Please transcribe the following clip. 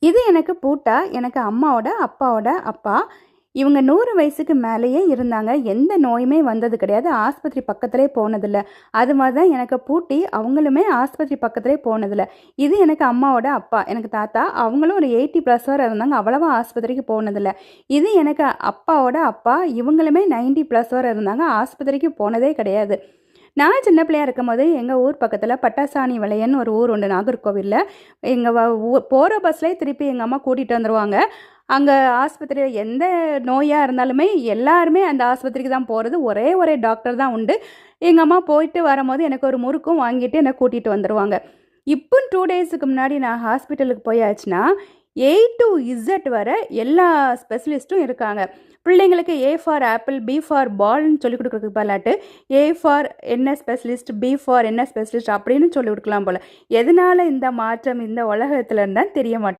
இது எனக்கு பூட்டா, எனக்கு அம்மாவோட அப்பாவோட அப்பா. இவங்க 100 வயசுக்கு மேலேயே இருந்தாங்க. எந்த நோயுமே வந்தது கிடையாது. ஆஸ்பத்திரி பக்கத்திலே போனதில்ல. அது மாதிரி தான் எனக்கு பூட்டி, அவங்களுமே ஆஸ்பத்திரி பக்கத்திலே போனதில்ல. இது எனக்கு அம்மாவோட அப்பா, எனக்கு தாத்தா. அவங்களும் ஒரு 80 ப்ளஸ் வரை இருந்தாங்க. அவ்வளவா ஆஸ்பத்திரிக்கு போனதில்ல. இது எனக்கு அப்பாவோட அப்பா. இவங்களுமே 90 ப்ளஸ் வரை இருந்தாங்க. ஆஸ்பத்திரிக்கு போனதே கிடையாது. நான் சின்ன பிள்ளையா இருக்கும்போது எங்கள் ஊர் பக்கத்தில் பட்டாசாணி வளையன்னு ஒரு ஊர் உண்டு நாகர்கோவிலில். எங்கள் போகிற பஸ்லேயே திருப்பி எங்கள் அம்மா கூட்டிகிட்டு வந்துடுவாங்க. அங்கே ஆஸ்பத்திரியில் எந்த நோயாக இருந்தாலுமே எல்லாருமே அந்த ஆஸ்பத்திரிக்கு தான் போகிறது. ஒரே டாக்டர் தான் உண்டு. எங்கள் அம்மா போயிட்டு வரும்போது எனக்கு ஒரு முறுக்கும் வாங்கிட்டு என்னை கூட்டிகிட்டு வந்துடுவாங்க. இப்போ 2 டேஸுக்கு முன்னாடி நான் ஹாஸ்பிட்டலுக்கு போயாச்சுன்னா A to Z வர எல்லா ஸ்பெஷலிஸ்ட்டும் இருக்காங்க. பிள்ளைங்களுக்கு A for apple, B for பால்னு சொல்லிக் கொடுக்குறதுக்கு பதிலாட்டு A ஃபார் என்ன ஸ்பெஷலிஸ்ட், B ஃபார் என்ன ஸ்பெஷலிஸ்ட் அப்படின்னு சொல்லிக் கொடுக்கலாம் போல். எதனால் இந்த மாற்றம் இந்த உலகத்தில் இருந்தால் தெரிய மாட்டேங்குது.